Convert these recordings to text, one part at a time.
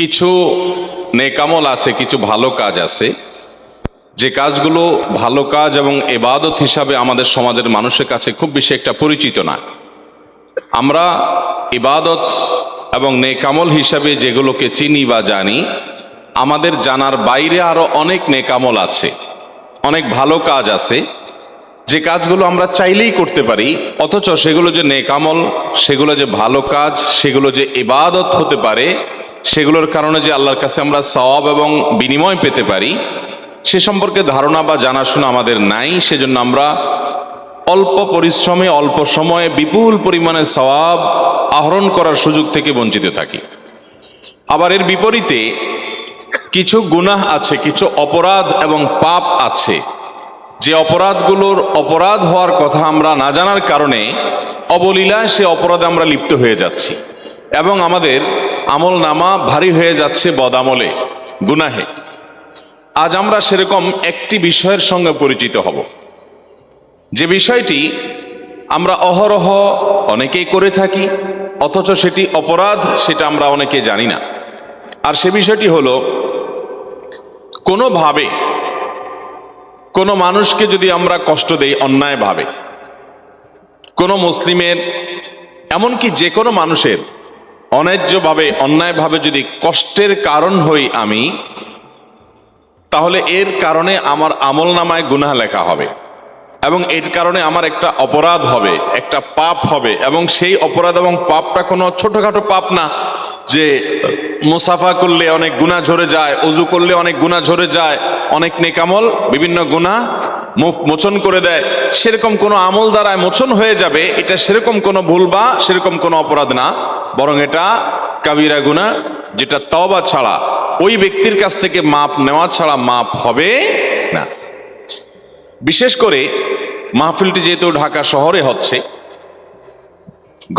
কিছু নেকামল আছে, কিছু ভালো কাজ আছে, যে কাজগুলো ভালো কাজ এবং ইবাদত হিসাবে আমাদের সমাজের মানুষের কাছে খুব বেশি একটা পরিচিত না। আমরা ইবাদত এবং নেকামল হিসাবে যেগুলোকে চিনি বা জানি, আমাদের জানার বাইরে আরো অনেক নেকামল আছে, অনেক ভালো কাজ আছে, যে কাজগুলো আমরা চাইলেই করতে পারি, অথচ সেগুলো যে নেকামল, সেগুলো যে ভালো কাজ, সেগুলো যে ইবাদত হতে পারে, সেগুলোর কারণে যে আল্লাহর কাছে আমরা সওয়াব এবং বিনিময় পেতে পারি, সে সম্পর্কে ধারণা বা জানাশোনা আমাদের নাই। সেজন্য আমরা অল্প পরিশ্রমে অল্প সময়ে বিপুল পরিমাণে সওয়াব আহরণ করার সুযোগ থেকে বঞ্চিত থাকি। আবার এর বিপরীতে কিছু গুনাহ আছে, কিছু অপরাধ এবং পাপ আছে, যে অপরাধগুলোর অপরাধ হওয়ার কথা আমরা না জানার কারণে অবলীলায় সে অপরাধে আমরা লিপ্ত হয়ে যাচ্ছি এবং আমাদের আমল নামা ভারী হয়ে যাচ্ছে বদামলে, গুনাহে। আজ আমরা সেরকম একটি বিষয়ের সঙ্গে পরিচিত হব, যে বিষয়টি আমরা অহরহ অনেকেই করে থাকি, অথচ সেটি অপরাধ, সেটা আমরা অনেকে জানি না। আর সে বিষয়টি হলো, কোনোভাবে কোনো মানুষকে যদি আমরা কষ্ট দেই অন্যায়ভাবে, কোনো মুসলিমের, এমনকি যে কোনো মানুষের অন্যায্যভাবে অন্যায়ভাবে যদি কষ্টের কারণ হই আমি, তাহলে এর কারণে আমার আমল নামায় গুনাহ লেখা হবে এবং এর কারণে আমার একটা অপরাধ হবে, একটা পাপ হবে। এবং সেই অপরাধ এবং পাপটা কোনো ছোটখাটো পাপ না যে মুসাফা করলে অনেক গুনাহ ঝরে যায়, ওযু করলে অনেক গুনাহ ঝরে যায়, অনেক নেকামল বিভিন্ন গুনাহ মোচন করে দেয়, সেরকম কোনো আমল দ্বারায় মোচন হয়ে যাবে, এটা সেরকম কোনো ভুল বা সেরকম কোনো অপরাধ না, বরং এটা কাবিরা গুনাহ, যেটা তওবা ছাড়া, ওই ব্যক্তির কাছ থেকে মাপ নেওয়া ছাড়া মাপ হবে না। বিশেষ করে মাহফিলটি যেহেতু ঢাকা শহরে হচ্ছে,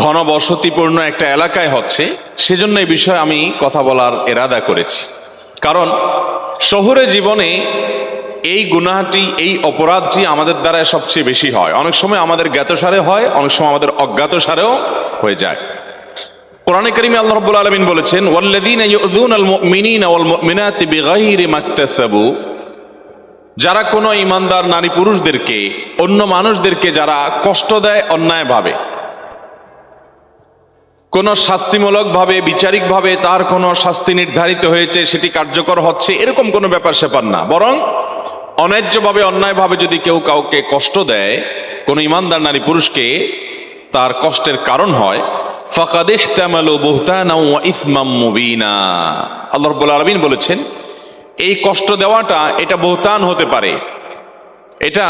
ঘনবসতিপূর্ণ একটা এলাকায় হচ্ছে, সেজন্য এই বিষয়ে আমি কথা বলার ইরাদা করেছি। কারণ শহুরে জীবনে এই গুনাহটি, এই অপরাধটি আমাদের দ্বারা সবচেয়ে বেশি হয়। অনেক সময় আমাদের জ্ঞাতসারে হয়, অনেক সময় আমাদের অজ্ঞাতসারেও হয়ে যায়। কোরআনে কারিমে আল্লাহ রাব্বুল আলামিন বলেছেন, ওয়াল্লাযীনা ইউযুনাল মুমিনিনা ওয়াল মুমিনাতি বিগাইরি মাকতাসাবু, যারা কোনো ঈমানদার নারী পুরুষদেরকে, অন্য মানুষদেরকে যারা কষ্ট দেয় অন্যায়ভাবে, কোন শাস্তিমূলকভাবে, বিচারিকভাবে তার কোনো শাস্তি নির্ধারিত হয়েছে, সেটি কার্যকর হচ্ছে, এরকম কোনো ব্যাপার স্যাপার না, বরং অন্যায্যভাবে অন্যায়ভাবে যদি কেউ কাউকে কষ্ট দেয়, কোনো ঈমানদার নারী পুরুষকে তার কষ্টের কারণ হয়, ফাকাদ ইহতামালু বুহতানাও ওয়া ইসমাম মুবিনা, আল্লাহ রাব্বুল আলামিন বলেছেন, এই কষ্ট দেওয়াটা এটা বুহতান হতে পারে। এটা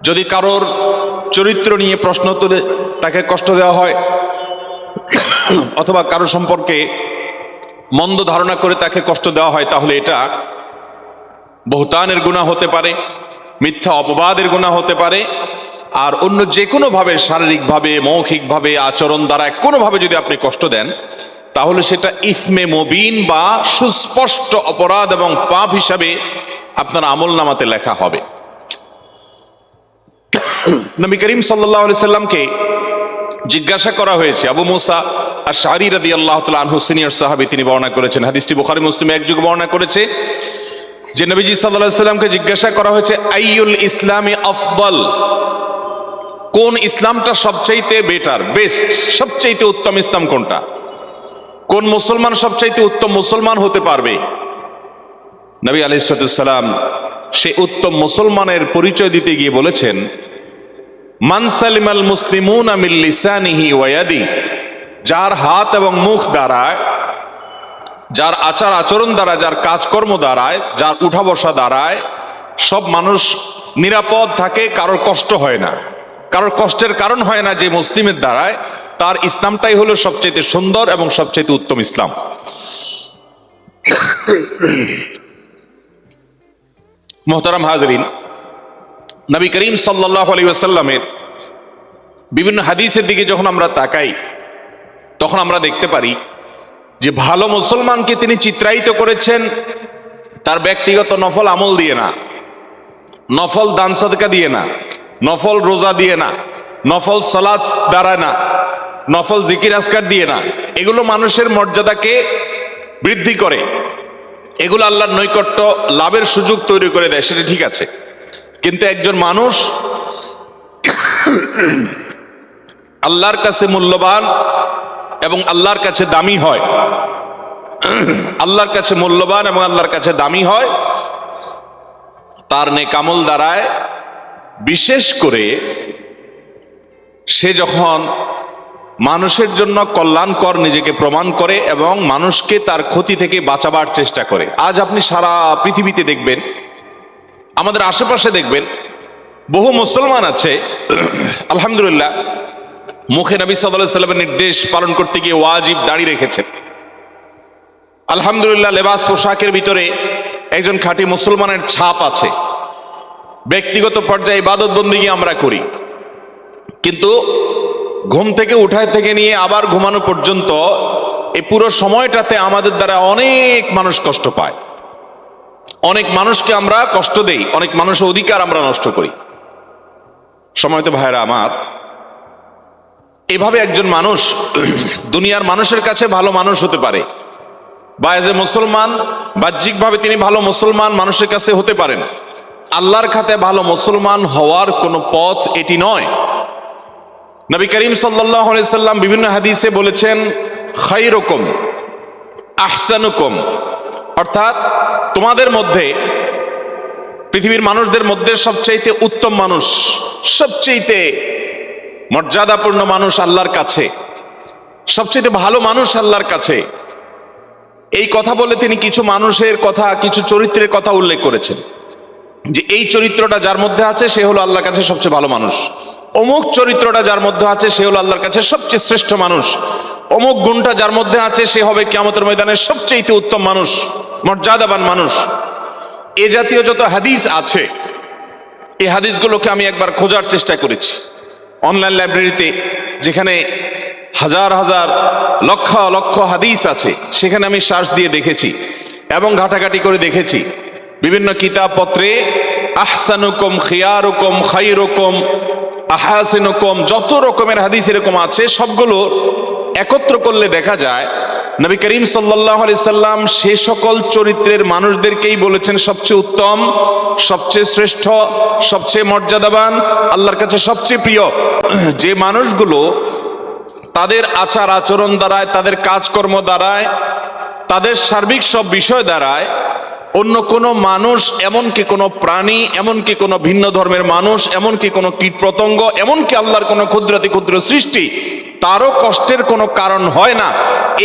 যদি কারোর চরিত্র নিয়ে প্রশ্ন তুলে তাকে কষ্ট দেওয়া হয়, অথবা কারো সম্পর্কে মন্দ ধারণা করে তাকে কষ্ট দেওয়া হয়, তাহলে এটা বুহতানের গুনাহ হতে পারে, মিথ্যা অপবাদের গুনাহ হতে পারে। আর অন্য যে কোনো ভাবে, শারীরিকভাবে, মৌখিকভাবে, আচরণ দ্বারা কোনোভাবে যদি আপনি কষ্ট দেন, তাহলে সেটা ইসমে মুবিন বা সুস্পষ্ট অপরাধ এবং পাপ হিসাবে আপনার আমল নামাতে লেখা হবে। নবী করিম সাল্লাল্লাহু আলাইহি সাল্লামকে জিজ্ঞাসা করা হয়েছে, আবু মুসা আশআরী রাদিয়াল্লাহু তাআলা আনহু, সিনিয়র সাহাবী, তিনি বর্ণনা করেছেন, হাদিসটি বুখারী মুসলিমে একযোগে বর্ণনা করেছে, যে নবীজি সাল্লাল্লাহু আলাইহি সাল্লামকে জিজ্ঞাসা করা হয়েছে, আইয়ুল ইসলামি আফদল, কোন ইসলামটা সবচাইতে বেটার, বেস্ট, সবচাইতে উত্তম ইসলাম কোনটা, কোন মুসলমান সবচাইতে উত্তম মুসলমান হতে পারবে? নবী আলাইহিস সালাম সে উত্তম মুসলমানের পরিচয় দিতে গিয়ে বলেছেন, মান সালিমাল মুসলিমুনা মিন লিসানিহি ওয়া ইয়াদি, যার হাত এবং মুখ দ্বারায়, যার আচার আচরণ দ্বারা, যার কাজকর্ম দ্বারায়, যার উঠা বসা দ্বারায় সব মানুষ নিরাপদ থাকে, কারোর কষ্ট হয় না, কারোর কষ্টের কারণ হয় না, যে মুসলিমের দ্বারায়, তার ইসলামটাই হলো সবচেয়ে সুন্দর এবং সবচেয়ে উত্তম ইসলাম। মুহতারাম হাজরিন, নবী করিম সাল্লাল্লাহু আলাইহি ওয়াসাল্লামের বিভিন্ন হাদিসের দিকে যখন আমরা তাকাই, তখন আমরা দেখতে পারি যে ভালো মুসলমানকে তিনি চিত্রায়িত করেছেন তার ব্যক্তিগত নফল আমল দিয়ে না, নফল দান সদকা দিয়ে না, নফল রোজা দিয়ে না, নফল সালাত দ্বারা না, নফল জিকির আজকার দিয়ে না। এগুলো মানুষের মর্যাদাকে বৃদ্ধি করে, এগুলো আল্লাহর নৈকট্য লাভের সুযোগ তৈরি করে দেয়, সেটা ঠিক আছে। কিন্তু একজন মানুষ আল্লাহর কাছে মূল্যবান এবং আল্লাহর কাছে দামি হয়, আল্লাহর কাছে মূল্যবান এবং আল্লাহর কাছে দামি হয়, তার নেক আমল দ্বারায়, বিশেষ করে সে যখন মানুষের জন্য কল্যাণকর নিজেকে প্রমাণ করে এবং মানুষকে তার ক্ষতি থেকে বাঁচাবার চেষ্টা করে। আজ আপনি সারা পৃথিবীতে দেখবেন, আমাদের আশেপাশে দেখবেন, বহু মুসলমান আছে আলহামদুলিল্লাহ মুখে নবী সাল্লাল্লাহু আলাইহি ওয়াসাল্লামের নির্দেশ পালন করতে গিয়ে ওয়াজিব দাড়ি রেখেছেন। আলহামদুলিল্লাহ লেবাস পোশাকের ভিতরে একজন খাঁটি মুসলমানের ছাপ আছে। ব্যক্তিগত পর্যায়ে ইবাদত বন্দেগী আমরা করি, কিন্তু ঘুম থেকে উঠায় থেকে নিয়ে আবার ঘুমানো পর্যন্ত এই পুরো সময়টাতে আমাদের দ্বারা অনেক মানুষ কষ্ট পায়, অনেক মানুষকে আমরা কষ্ট দেই, অনেক মানুষের অধিকার আমরা নষ্ট করি। সময়তো ভাইরা আমার, এভাবে একজন মানুষ দুনিয়ার মানুষের কাছে ভালো মানুষ হতে পারে, বা এজ এ মুসলমান বাহ্যিকভাবে তিনি ভালো মুসলমান মানুষের কাছে হতে পারেন। আল্লাহর খাতে ভালো মুসলমান হওয়ার কোনো পথ এটি নয়। নবী করিম সাল্লাল্লাহু আলাইহি সাল্লাম বিভিন্ন হাদিসে বলেছেন, খায়রুকুম আহসানুকুম, অর্থাৎ তোমাদের মধ্যে, পৃথিবীর মানুষদের মধ্যে সবচাইতে উত্তম মানুষ, সবচাইতে মর্যাদাপূর্ণ মানুষ আল্লাহর কাছে, সবচাইতে ভালো মানুষ আল্লাহর কাছে। এই কথা বলে তিনি কিছু মানুষের কথা, কিছু চরিত্রের কথা উল্লেখ করেছেন, যে এই চরিত্রটা যার মধ্যে আছে সে হলো আল্লাহর কাছে সবচেয়ে ভালো মানুষ, অমুক চরিত্রটা যার মধ্যে আছে সে হলো আল্লাহর কাছে সবচেয়ে শ্রেষ্ঠ মানুষ, অমুক গুণটা যার মধ্যে আছে সে হবে কিয়ামতের ময়দানে সবচেয়ে উত্তম মানুষ, মর্যাদাবান মানুষ। এ জাতীয় যত হাদিস আছে, এই হাদিসগুলোকে আমি একবার খোঁজার চেষ্টা করেছি অনলাইন লাইব্রেরিতে, যেখানে হাজার হাজার লক্ষ লক্ষ হাদিস আছে, সেখানে আমি সার্চ দিয়ে দেখেছি এবং ঘাটাঘাটি করে দেখেছি। বিভিন্ন কিতাবপত্রে আহসানুকুম, খিয়ারুকুম, খায়রুকুম, আহাসিনুকুম, যত রকমের হাদিস এরকম আছে, সবগুলো একত্র করলে দেখা যায় নবী করিম সাল্লাল্লাহু আলাইহি সাল্লাম সে সকল চরিত্রের মানুষদেরকেই বলেছেন সবচেয়ে উত্তম, সবচেয়ে শ্রেষ্ঠ, সবচেয়ে মর্যাদাবান, আল্লাহর কাছে সবচেয়ে প্রিয়। যে মানুষগুলো তাদের আচার আচরণ দ্বারায়, তাদের কাজকর্ম দ্বারায়, তাদের সার্বিক সব বিষয় দ্বারায় অন্য কোনো মানুষ, এমনকি কোনো প্রাণী, এমনকি কোনো ভিন্ন ধর্মের মানুষ, এমনকি কোনো কীট পতঙ্গ, এমনকি আল্লাহর কোনো ক্ষুদ্রাতি ক্ষুদ্র সৃষ্টি, তারও কষ্টের কোনো কারণ হয় না।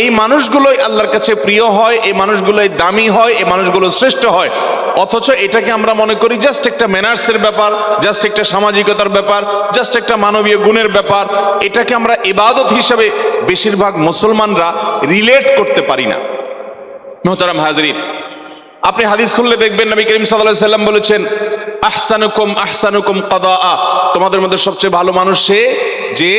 এই মানুষগুলোই আল্লাহর কাছে প্রিয় হয়, এই মানুষগুলোই দামি হয়, এই মানুষগুলো শ্রেষ্ঠ হয়। অথচ এটাকে আমরা মনে করি জাস্ট একটা ম্যানার্সের ব্যাপার, জাস্ট একটা সামাজিকতার ব্যাপার, জাস্ট একটা মানবীয় গুণের ব্যাপার। এটাকে আমরা ইবাদত হিসাবে বেশিরভাগ মুসলমানরা রিলেট করতে পারি না। মোহতারাম হাজরিন, আপনি হাদিস খুললে দেখবেন নবী করিম সাল্লাল্লাহু আলাইহি সাল্লাম বলেছেন, আহসানুকুম আহসানুকুম কাদাআ, তোমাদের মধ্যে সবচেয়ে ভালো মানুষ সে যে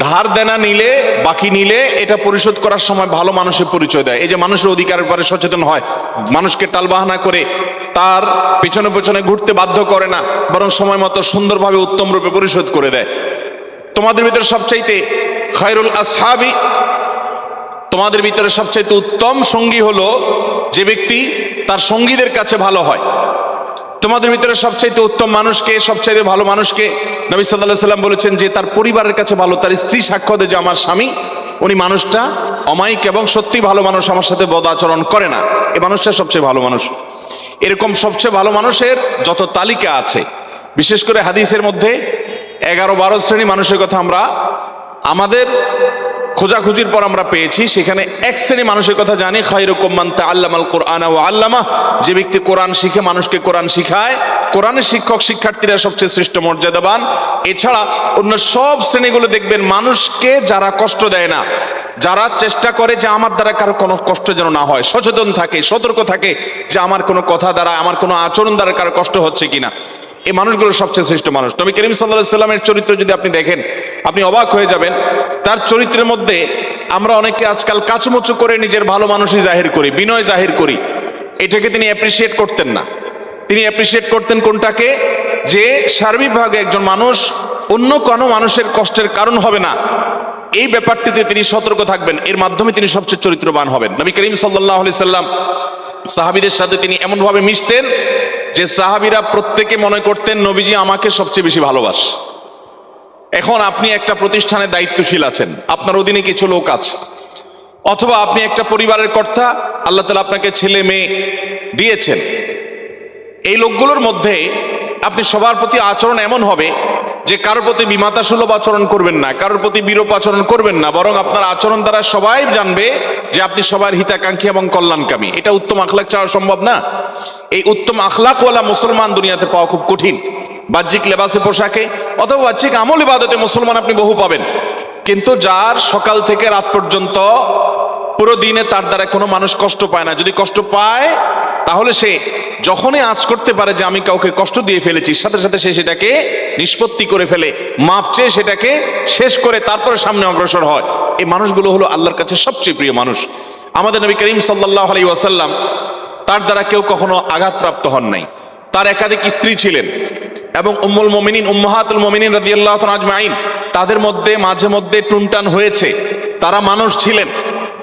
ধার দেনা নিলে, বাকি নিলে এটা পরিশোধ করার সময় ভালো মানুষের পরিচয় দেয়। এই যে মানুষের অধিকারের ব্যাপারে সচেতন হয়, মানুষকে টালবাহানা করে তার পেছনে পেছনে ঘুরতে বাধ্য করে না, বরং সময় মতো সুন্দরভাবে উত্তম রূপে পরিশোধ করে দেয়। তোমাদের ভিতরে সবচাইতে খায়রুল আসহাবি, তোমাদের ভিতরে সবচাইতে উত্তম সঙ্গী হলো যে ব্যক্তি তার সঙ্গীদের কাছে ভালো হয়। তোমাদের ভিতরে সবচাইতে উত্তম মানুষকে, সবচাইতে ভালো মানুষকে নবী সাল্লাল্লাহু আলাইহি সাল্লাম বলেছেন যে তার পরিবারের কাছে ভালো, তার স্ত্রী সাক্ষ্য দেয় যে আমার স্বামী, উনি মানুষটা অমায়িক এবং সত্যি ভালো মানুষ, আমার সাথে বদ আচরণ করে না, এই মানুষটা সবচেয়ে ভালো মানুষ। এরকম সবচেয়ে ভালো মানুষের যত তালিকা আছে, বিশেষ করে হাদিসের মধ্যে 11-12 শ্রেণী মানুষের কথা আমরা আমাদের খোঁজাখুঁজির পর আমরা পেয়েছি। সেখানে এক শ্রেণী মানুষের কথা জানি, খায়রুকুম মান তাআল্লামাল কুরআনা ওয়া আল্লামা, যে ব্যক্তি কোরআন শিখে মানুষকে কোরআন শিখায়। কোরআনের শিক্ষক শিক্ষার্থীরা সবচেয়ে শ্রেষ্ঠ মর্যাদাবান। এছাড়া অন্য সব শ্রেণীগুলো দেখবেন মানুষকে যারা কষ্ট দেয় না, যারা চেষ্টা করে যে আমার দ্বারা কারো কোনো কষ্ট যেন না হয়, সচেতন থাকে, সতর্ক থাকে যে আমার কোনো কথা দ্বারা, আমার কোনো আচরণ দ্বারা কারো কষ্ট হচ্ছে কিনা, এই মানুষগুলো সবচেয়ে শ্রেষ্ঠ মানুষ। নবী করিম সাল্লাল্লাহু আলাইহি সাল্লামের চরিত্র যদি আপনি দেখেন, আপনি অবাক হয়ে যাবেন। তার চরিত্রের মধ্যে আমরা অনেকে আজকাল কাচুমুচু করে নিজের ভালো মানুষই জাহির করি, বিনয় জাহির করি। এটাকে তিনি অ্যাপ্রিসিয়েট করতেন না। তিনি অ্যাপ্রিসিয়েট করতেন কোনটাকে? যে সার্বিকভাবে একজন মানুষ অন্য কোনো মানুষের কষ্টের কারণ হবে না, এই ব্যাপারটিতে তিনি সতর্ক থাকবেন, এর মাধ্যমে তিনি সবচেয়ে চরিত্রবান হবেন। নবী করিম সাল্লাল্লাহু আলাইহি সাল্লাম সাহাবীদের সাথে তিনি এমনভাবে মিশতেন যে সাহাবীরা প্রত্যেকে মনে করতেন নবীজি আমাকে সবচেয়ে বেশি ভালোবাসে। এখন আপনি একটা প্রতিষ্ঠানে দায়িত্বশীল আছেন, আপনার অধীনে কিছু লোক আছে, অথবা আপনি একটা পরিবারের কর্তা, আল্লাহ তাআলা আপনাকে ছেলে মেয়ে দিয়েছেন। এই লোকগুলোর মধ্যে আপনি সবার প্রতি আচরণ এমন হবে যে কারোর প্রতি বিমাতাসুলভ আচরণ করবেন না, কারোর প্রতি বিরূপ আচরণ করবেন না, বরং আপনার আচরণ দ্বারা সবাই জানবে যে আপনি সবার হিতাকাঙ্ক্ষী এবং কল্যাণকামী। এটা উত্তম আখলাক ছাড়া সম্ভব না। এই উত্তম আখলাকওয়ালা মুসলমান দুনিয়াতে পাওয়া খুব কঠিন। বাহ্যিক লেবাসে পোশাকে অথবা বাহ্যিক আমল ইবাদতে মুসলমান আপনি বহু পাবেন, কিন্তু যার সকাল থেকে রাত পর্যন্ত পুরো দিনে তার দ্বারা কোনো মানুষ কষ্ট পায় না, যদি কষ্ট পায় তাহলে সে যখনই আঁচ করতে পারে যে আমি কাউকে কষ্ট দিয়ে ফেলেছি, সাথে সাথে সে সেটাকে নিষ্পত্তি করে ফেলে, মাপ চেয়ে সেটাকে শেষ করে তারপরে সামনে অগ্রসর হয়। এই মানুষগুলো হলো আল্লাহর কাছে সবচেয়ে প্রিয় মানুষ। আমাদের নবী করিম সাল্লাল্লাহু আলাইহি ওয়াসাল্লাম, তার দ্বারা কেউ কখনো আঘাতপ্রাপ্ত হন নাই। তার একাধিক স্ত্রী ছিলেন এবং উম্মুল মুমিনিন উম্মাহাতুল মুমিনিন রাদিয়াল্লাহু তাআলা আজমাইন, তাদের মধ্যে মাঝে মধ্যে টুনটান হয়েছে। তারা মানুষ ছিলেন,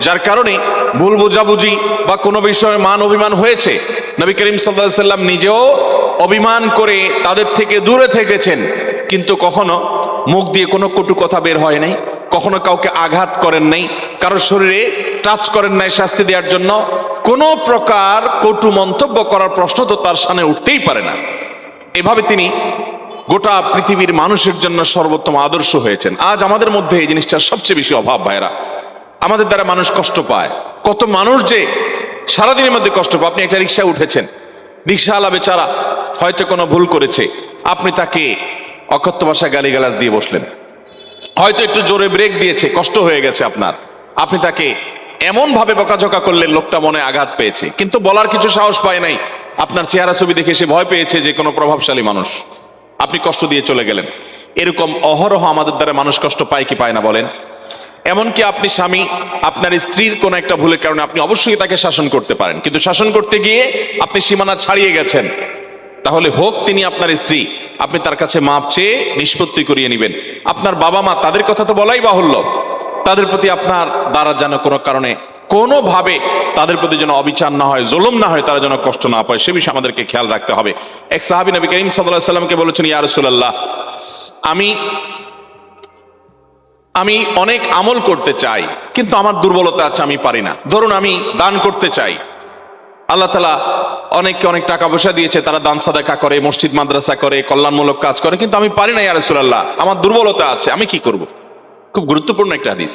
যার কারণে ভুল বোঝাবুঝি বা কোনো বিষয়ে মান অভিমান হয়েছে। নবী করিম সাল্লাল্লাহু আলাইহি ওয়াসাল্লাম নিজেও অভিমান করে তাদের থেকে দূরে থেকেছেন, কিন্তু কখনো মুখ দিয়ে কোনো কটু কথা বের হয় নাই, কখনো কাউকে আঘাত করেন নাই, কারোর শরীরে টাচ করেন নাই শাস্তি দেওয়ার জন্য। কোনো প্রকার কটু মন্তব্য করার প্রশ্ন তো তার সামনে উঠতেই পারে না। এভাবে তিনি গোটা পৃথিবীর মানুষের জন্য সর্বোত্তম আদর্শ হয়েছেন। আজ আমাদের মধ্যে এই জিনিসটার সবচেয়ে বেশি অভাব ভাইরা। আমাদের দ্বারা মানুষ কষ্ট পায়, কত মানুষ যে সারাদিনের মধ্যে কষ্ট পায়। আপনি একটা রিক্সায় উঠেছেন, রিক্সাওয়ালা বেচারা হয়তো কোনো ভুল করেছে, আপনি তাকে অকথ্য ভাষায় গালিগালাজ দিয়ে বসলেন, হয়তো একটু জোরে ব্রেক দিয়েছে, কষ্ট হয়ে গেছে আপনার, আপনি তাকে এমন ভাবে বকাঝকা করলেন লোকটা মনে আঘাত পেয়েছে, কিন্তু বলার কিছু সাহস পায় নাই। আপনার চেহারা ছবি দেখে সে ভয় পেয়েছে যে কোনো প্রভাবশালী মানুষ, আপনি কষ্ট দিয়ে চলে গেলেন। এরকম অহরহ আমাদের দ্বারা মানুষ কষ্ট পায় কি পায় না বলেন? এমনকি আপনি স্বামী, আপনার স্ত্রীর কোনো একটা ভুলের কারণে আপনি অবশ্যই তাকে শাসন করতে পারেন, কিন্তু শাসন করতে গিয়ে আপনি সীমানা ছাড়িয়ে গেছেন, তাহলে হোক তিনি আপনার স্ত্রী, আপনি তার কাছে মাপ চেয়ে নিষ্পত্তি করিয়ে নেবেন। আপনার বাবা মা, তাদের কথা তো বলাই বাহুল্য, তাদের প্রতি আপনার দ্বারা যেন কোনো কারণে কোনোভাবে তাদের প্রতি যেন অবিচার না হয়, জুলুম না হয়, তারা যেন কষ্ট না পায়, সে বিষয়ে আমাদেরকে খেয়াল রাখতে হবে। এক সাহাবী নবী করিম সাল্লাল্লাহু আলাইহি সাল্লামকে বলেছেন, ইয়া রাসূলুল্লাহ, আমি অনেক আমল করতে চাই, কিন্তু আমার দুর্বলতা আছে, আমি পারি না। ধরুন আমি দান করতে চাই, আল্লাহ তাআলা অনেককে অনেক টাকা পয়সা দিয়েছে, তারা দান সাদাকা করে, মসজিদ মাদ্রাসা করে, কল্যাণমূলক কাজ করে, কিন্তু আমি পারি না ইয়া রাসূলুল্লাহ, আমার দুর্বলতা আছে, আমি কি করব? খুব গুরুত্বপূর্ণ একটা হাদিস।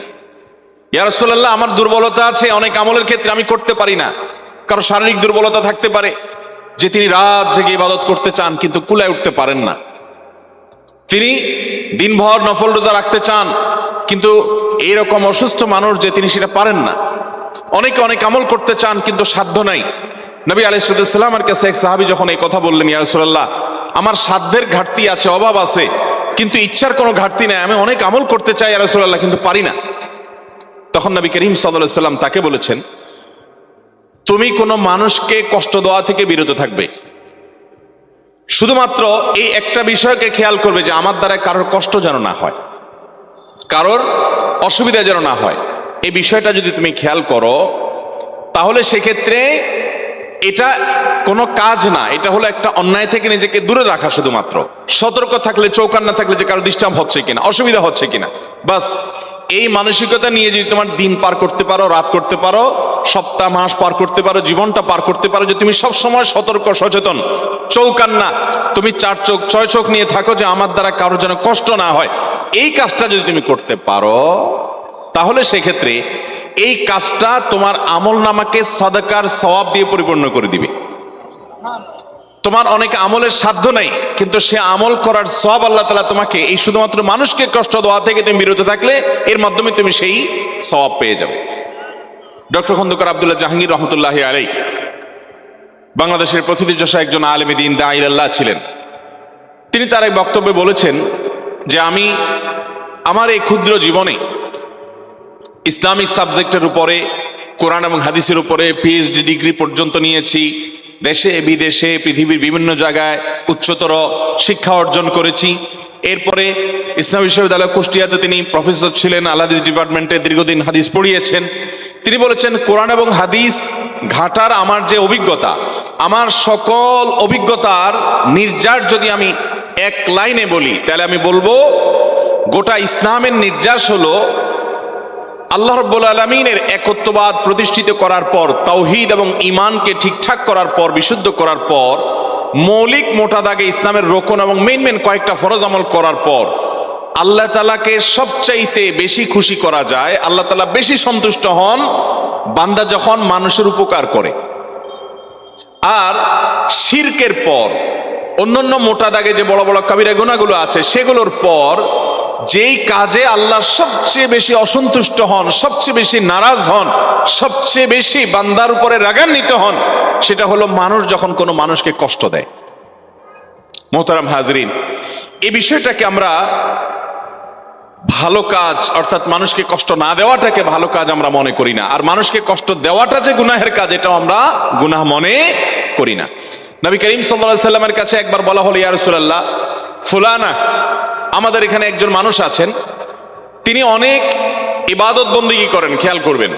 ইয়া রাসূলুল্লাহ, আমার দুর্বলতা আছে, অনেক আমলের ক্ষেত্রে আমি করতে পারি না। কারো শারীরিক দুর্বলতা থাকতে পারে যে তিনি রাত জেগে ইবাদত করতে চান কিন্তু কুলায় উঠতে পারেন না, তিনি দিনভর নফল রোজা রাখতে চান, কিন্তু এইরকম অসুস্থ মানুষ যে তিনি সেটা পারেন না। অনেকে অনেক আমল করতে চান কিন্তু সাধ্য নাই। নবী আলাইহিস সালামের কাছে এক সাহাবী যখন এই কথা বললেন, ইয়া রাসূলুল্লাহ, আমার সাধ্যের ঘাটতি আছে, অভাব আছে, কিন্তু ইচ্ছার কোনো ঘাটতি নাই, আমি অনেক আমল করতে চাই ইয়া রাসূলুল্লাহ, কিন্তু পারি না। তখন নবী করিম সাল্লাল্লাহু আলাইহি সাল্লাম তাকে বলেছেন, তুমি কোনো মানুষকে কষ্ট দেওয়া থেকে বিরত থাকবে, শুধুমাত্র এই একটা বিষয়কে খেয়াল করবে যে আমার দ্বারা কারোর কষ্ট যেন না হয়, কারোর অসুবিধা যেন না হয়। এই বিষয়টা যদি তুমি খেয়াল করো, তাহলে সেক্ষেত্রে এটা কোনো কাজ না, এটা হলো একটা অন্যায় থেকে নিজেকে দূরে রাখা। শুধুমাত্র সতর্ক থাকলে, চৌকান্না থাকলে যে কারো ডিস্টার্ব হচ্ছে কিনা, অসুবিধা হচ্ছে কিনা, বাস এই মানসিকতা নিয়ে যদি তোমার দিন পার করতে পারো, রাত করতে পারো, সপ্তাহ মাস পার করতে পারো, জীবনটা পার করতে পারো, যে তুমি সব সময় সতর্ক, সচেতন, চৌকান্না, তুমি 4 চোখ 6 চোখ নিয়ে থাকো যে আমার দ্বারা কারো যেন কষ্ট না হয়, এই কাজটা যদি তুমি করতে পারো, তাহলে সেক্ষেত্রে এই কাজটা তোমার আমল নামাকে সাদাকার সওয়াব দিয়ে পরিপূর্ণ করে দিবে। তোমার অনেক আমলের সাধ্য নাই, কিন্তু সে আমল করার সওয়াব আল্লাহ তাআলা তোমাকে এই শুধুমাত্র মানুষকে কষ্ট দেওয়া থেকে তুমি বিরত থাকলে এর মাধ্যমে তুমি সেই সওয়াব পেয়ে যাবে। ডক্টর খন্দকার আব্দুল্লাহ জাহাঙ্গীর রহমতুল্লাহি আলাইহি বাংলাদেশের প্রথিতযশা একজন আলেমে দ্বীন, দাঈ ইলাল্লাহ ছিলেন। তিনি তার এক বক্তব্যে বলেছেন যে আমি আমার এই ক্ষুদ্র জীবনে ইসলামিক সাবজেক্টের উপরে, কোরআন এবং হাদিসের উপরে পিএইচডি ডিগ্রি পর্যন্ত নিয়েছি, দেশে বিদেশে পৃথিবীর বিভিন্ন জায়গায় উচ্চতর শিক্ষা অর্জন করেছি, এরপরে ইসলাম বিশ্ববিদ্যালয় কুষ্টিয়াতে তিনি প্রফেসর ছিলেন, আল হাদিস ডিপার্টমেন্টে দীর্ঘদিন হাদিস পড়িয়েছেন। তিনি বলেছেন, কোরআন এবং হাদিস ঘাটার আমার যে অভিজ্ঞতা, আমার সকল অভিজ্ঞতার নির্যাস যদি আমি এক লাইনে বলি, তাহলে আমি বলবো গোটা ইসলামের নির্যাস হলো আল্লাহ রাব্বুল আলামিনের একত্ববাদ প্রতিষ্ঠিত করার পর, তাওহীদ এবং ঈমানকে ঠিকঠাক করার পর, বিশুদ্ধ করার পর, মৌলিক মোটা দাগে ইসলামের রোকন এবং মেইন কয়েকটা ফরজ আমল করার পর আল্লাহ তাআলাকে সবচাইতে বেশি খুশি করা যায়, আল্লাহ তাআলা বেশি সন্তুষ্ট হন বান্দা যখন মানুষের উপকার করে। আর শিরকের পর অন্যান্য মোটা দাগে যে বড় বড় কাবিরা গুনাহগুলো আছে, সেগুলোর পর যেই কাজে আল্লাহ সবচেয়ে বেশি অসন্তুষ্ট হন, সবচেয়ে বেশি নারাজ হন, সবচেয়ে বেশি বান্দার উপরে রাগান্বিত হন, সেটা হলো মানুষ যখন কোনো মানুষকে কষ্ট দেয়। মোহতারাম হাজরিন, এই বিষয়টাকে আমরা ভালো কাজ, অর্থাৎ মানুষকে কষ্ট না দেওয়াটাকে ভালো কাজ আমরা মনে করি না, আর মানুষকে কষ্ট দেওয়াটা যে গুনাহের কাজ, এটাও আমরা গুনাহ মনে করি না। নবী করিম সাল্লাল্লাহু আলাইহি সাল্লামের কাছে একবার বলা হলো, ইয়া রাসূলুল্লাহ, ফুলানা, আমাদের এখানে একজন মানুষ আছেন, তিনি অনেক ইবাদত বন্দেগী করেন। খেয়াল করবেন,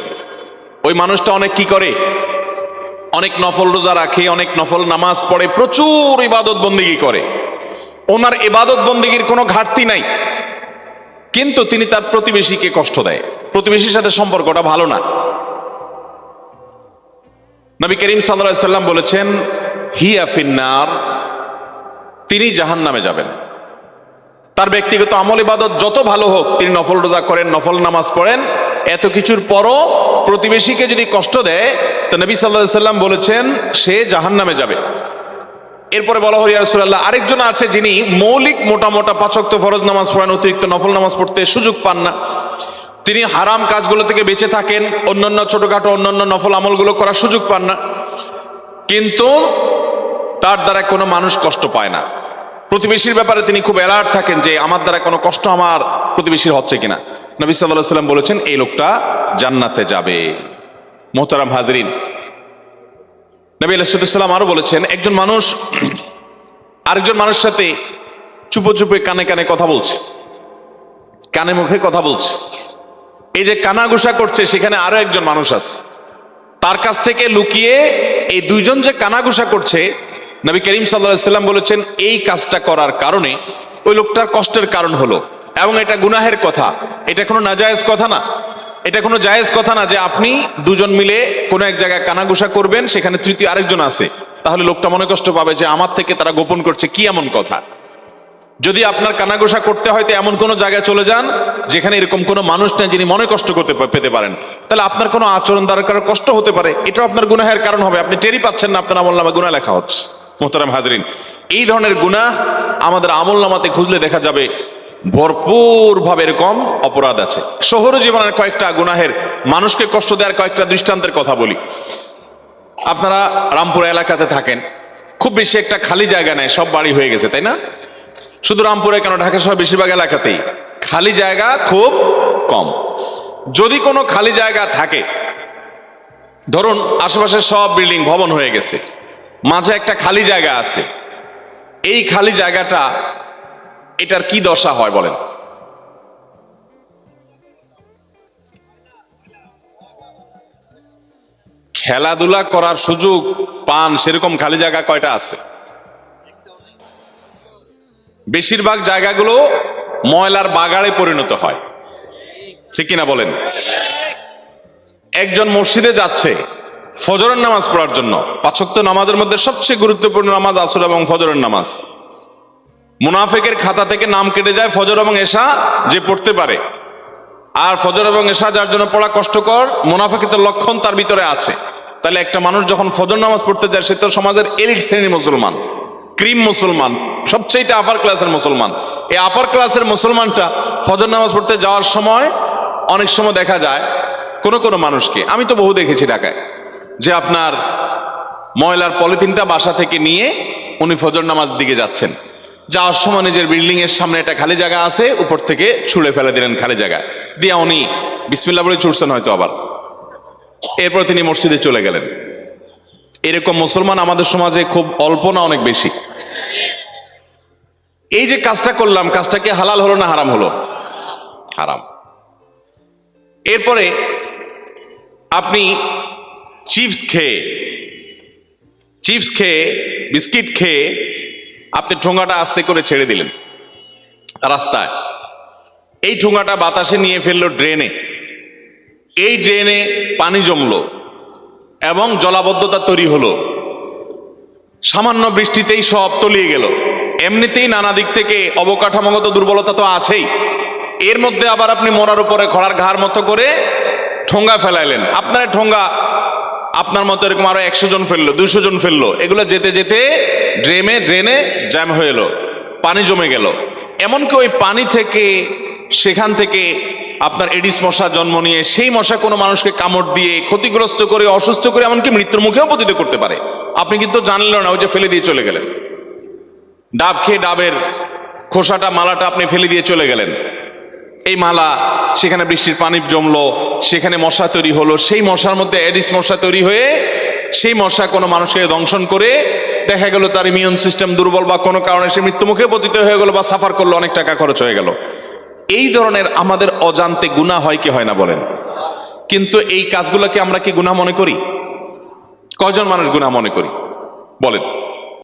ওই মানুষটা অনেক কি করে? অনেক নফল রোজা রাখে, অনেক নফল নামাজ পড়ে, প্রচুর ইবাদত বন্দেগী করে। ওনার ইবাদত বন্দেগীর কোনো ঘাটতি নাই, কিন্তু তিনি তার প্রতিবেশীকে কষ্ট দেয়, প্রতিবেশীর সাথে সম্পর্কটা ভালো না। নবী করিম সাল্লাল্লাহু আলাইহি সাল্লাম বলেছেন, হিয়া ফিন্নার, তিনি জাহান্নামে যাবেন। তার ব্যক্তিগত আমল ইবাদত যত ভালো হোক, তিনি নফল রোজা করেন, নফল নামাজ পড়েন, এত কিছুর পরও প্রতিবেশীকে যদি কষ্ট দেয়, তো নবী সাল্লাল্লাহু আলাইহি সাল্লাম বলেছেন সে জাহান্নামে যাবে। এরপরে বলা হলো, ইয়া রাসূলুল্লাহ, আরেকজন আছে যিনি মৌলিক মোটা মোটা 5 ওয়াক্ত ফরজ নামাজ পড়েন, অতিরিক্ত নফল নামাজ পড়তে সুযোগ পান না, তিনি হারাম কাজগুলো থেকে বেঁচে থাকেন, অন্যান্য ছোটখাটো অন্যান্য নফল আমলগুলো করার সুযোগ পান না, কিন্তু তার দ্বারা কোনো মানুষ কষ্ট পায় না। প্রতিবেশীর ব্যাপারে তিনি খুব অ্যালার্ট থাকেন যে আমার দ্বারা কোনো কষ্ট আমার প্রতিবেশীর হচ্ছে কিনা। নবী সাল্লাল্লাহু আলাইহি সাল্লাম বলেছেন এই লোকটা জান্নাতে যাবে। মোহতারাম হাজরিন, নবী আলাইহিস সালাম আরো বলেছেন, একজন মানুষ আরেকজন মানুষের সাথে চুপে চুপে কানে কানে কথা বলছে, কানে মুখে কথা বলছে, এই যে কানাঘুষা করছে, সেখানে আরো একজন মানুষ আছে, তার কাছ থেকে লুকিয়ে এই দুইজন যে কানাঘুষা করছে, নবী করিম সাল্লাল্লাহু আলাইহি সাল্লাম বলেছেন এই কাজটা করার কারণে ওই লোকটার কষ্টের কারণ হলো, এবং এটা গুনাহের কথা, এটা কোনো নাজায়েজ কথা না, এটা কোনো জায়েজ কথা না যে আপনি দুজন মিলে কোনো এক জায়গায় কানাঘুষা করবেন, সেখানে তৃতীয় আরেকজন আছে, তাহলে লোকটা মনে কষ্ট পাবে যে আমার থেকে তারা গোপন করছে, কি এমন কথা। যদি আপনার কানাঘুষা করতে হয় তো এমন কোনো জায়গায় চলে যান যেখানে এরকম কোনো মানুষ নেই যিনি মনে কষ্ট করতে পেতে পারেন, তাহলে আপনার কোনো আচরণ দ্বারা কারো কষ্ট হতে পারে, এটাও আপনার গুনাহের কারণ হবে, আপনি টেরই পাচ্ছেন না, আপনার আমলনামায় গুনাহ লেখা হচ্ছে। মোহতারাম হাজরিন, এই ধরনের গুনাহ আমাদের আমলনামাতে খুঁজলে দেখা যাবে ভরপুর ভাবে এরকম অপরাধ আছে। শহর জীবনের কয়েকটা গুনাহের, মানুষকে কষ্ট দেওয়ার কয়েকটা দৃষ্টান্তের কথা বলি। আপনারা রামপুরা এলাকাতে থাকেন, খুব বেশি একটা খালি জায়গা নেই, সব বাড়ি হয়ে গেছে, তাই না? শুধু রামপুরে কেন, ঢাকা শহর বেশিরভাগ এলাকাতেই খালি জায়গা খুব কম। যদি কোনো খালি জায়গা থাকে, ধরুন আশেপাশে সব বিল্ডিং ভবন হয়ে গেছে, মাঝে একটা খালি জায়গা আছে, এই খালি জায়গাটা, এটার কি দশা হয় বলেন? খেলাধুলা করার সুযোগ পান সেরকম খালি জায়গা কয়টা আছে? বেশিরভাগ জায়গাগুলো ময়লার বাগাড়ে পরিণত হয়, ঠিক কিনা বলেন? একজন মসজিদে যাচ্ছে ফজরের নামাজ পড়ার জন্য, 5 ওয়াক্ত নামাজের মধ্যে সবচেয়ে গুরুত্বপূর্ণ নামাজ আসর এবং ফজরের নামাজ। মুনাফিকের খাতা থেকে নাম কেটে যায় ফজর এবং এশা যে পড়তে পারে, আর ফজর এবং এশা যার জন্য পড়া কষ্টকর, মুনাফিকের লক্ষণ তার ভিতরে আছে। তাহলে একটা মানুষ যখন ফজর নামাজ পড়তে যায়, সে তো সমাজের এলিট শ্রেণীর মুসলমান, ক্রিম মুসলমান, সবচেয়ে আপার ক্লাসের মুসলমান। এই আপার ক্লাসের মুসলমানটা ফজর নামাজ পড়তে যাওয়ার সময় অনেক সময় দেখা যায় কোনো কোনো মানুষকে, আমি তো বহু দেখেছি ঢাকায়, যে আপনার ময়লার পলিথিনটা বাসা থেকে নিয়ে উনি ফজর নামাজ দিকে যাচ্ছেন, যাওয়ার সময় নিজের বিল্ডিং এর সামনে একটা খালি জায়গা আছে, উপর থেকে ছুঁড়ে ফেলে দিলেন খালি জায়গায়, দিয়া উনি বিসমিল্লাহ বলে ছুটছেন হয়তো আবার, এরপর তিনি মসজিদে চলে গেলেন। এরকম মুসলমান আমাদের সমাজে খুব অল্প না অনেক বেশি? এই যে কাজটা করলাম, কাজটা কি হালাল হলো না হারাম হলো? হারাম। এরপরে আপনি চিপস খেয়ে বিস্কিট খেয়ে আপনি ঠোঙাটা আস্তে করে ছেড়ে দিলেন রাস্তায়। এই ঠোঙাটা বাতাসে নিয়ে ফেললো ড্রেনে। এই ড্রেনে পানি জমলো এবং জলাবদ্ধতা তৈরি হলো। সামান্য বৃষ্টিতেই সব তলিয়ে গেল। এমনিতেই নানা দিক থেকে অবকাঠামোগত দুর্বলতা তো আছেই, এর মধ্যে আবার আপনি মরার উপরে খড়ার ঘাড় মতো করে ঠোঙ্গা ফেলাইলেন। আপনার ঠোঙ্গা আপনার মতো এরকম আরো 100 জন ফেললো, 200 জন ফেললো। এগুলো যেতে যেতে ড্রেনে জ্যাম হয়ে এলো, পানি জমে গেল। এমনকি ওই পানি থেকে, সেখান থেকে আপনার এডিস মশা জন্ম নিয়ে সেই মশা কোনো মানুষকে কামড় দিয়ে ক্ষতিগ্রস্ত করে, অসুস্থ করে, এমনকি মৃত্যুর মুখেও পতিত করতে পারে। আপনি কিন্তু জানলেন না, ওই যে ফেলে দিয়ে চলে গেলেন। ডাব খেয়ে ডাবের খোসাটা, মালাটা আপনি ফেলে দিয়ে চলে গেলেন। এই মালা, সেখানে বৃষ্টির পানি জমলো, সেখানে মশা তৈরি হলো। সেই মশার মধ্যে এডিস মশা তৈরি হয়ে সেই মশা কোনো মানুষকে দংশন করে দেখা গেল তার ইমিউন সিস্টেম দুর্বল বা কোনো কারণে সে মৃত্যুমুখে পতিত হয়ে গেল বা সাফার করলো, অনেক টাকা খরচ হয়ে গেল। এই ধরনের আমাদের অজান্তে গুনাহ হয় কি হয় না বলেন? কিন্তু এই কাজগুলোকে আমরা কি গুনাহ মনে করি? কয়জন মানুষ গুনাহ মনে করি বলেন?